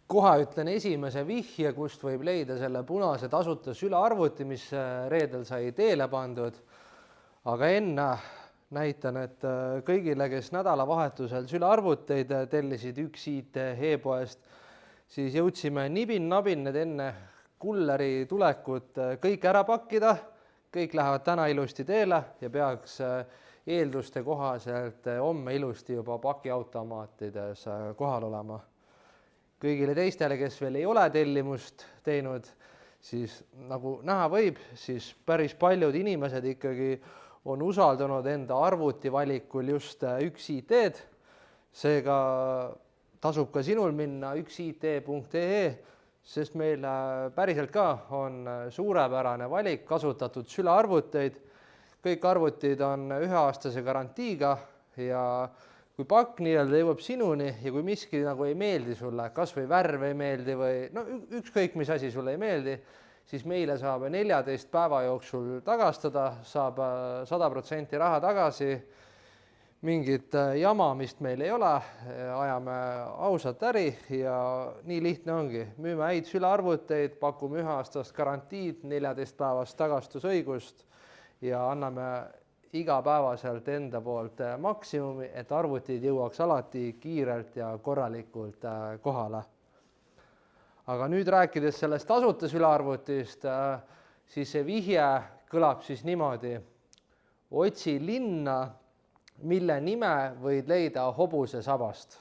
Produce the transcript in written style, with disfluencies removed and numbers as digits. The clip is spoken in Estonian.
Kohe ütlen esimese vihje, kust võib leida selle punase tasuta sülearvuti, mis reedel sai teele pandud. Aga enne näitan, et kõigile, kes nädalavahetusel sülearvuteid tellisid Üks IT e-poest, siis jõudsime nibin-nabin need enne kulleri tulekut kõik ära pakkida. Kõik lähevad täna ilusti teele ja peaks eelduste kohaselt homme ilusti juba pakiautomaatides kohal olema. Kõigile teistele, kes veel ei ole tellimust teinud, siis nagu näha võib, siis päris paljud inimesed ikkagi on usaldanud enda arvuti valikul just Üks IT-d. Seega tasub ka sinul minna üksite.ee, sest meil päriselt ka on suurepärane valik kasutatud sülearvuteid. Kõik arvutid on 1-aastase garantiiga ja kui pakk jõuab sinuni ja kui miski nagu ei meeldi sulle, kas või värv ei meeldi või ükskõik mis asi sulle ei meeldi, siis meile saab 14 päeva jooksul tagastada, saab 100% raha tagasi. Mingit jamamist meil ei ole, ajame ausat äri ja nii lihtne ongi. Müüme häid sülearvuteid, pakume 1-aastast garantiid, 14 päevast tagastusõigust ja anname igapäevaselt enda poolt maksimumi, et arvutid jõuaks alati kiirelt ja korralikult kohale. Aga nüüd rääkides sellest tasuta sülearvutist, siis see vihje kõlab siis niimoodi. Otsi linna, mille nime võid leida hobuse sabast.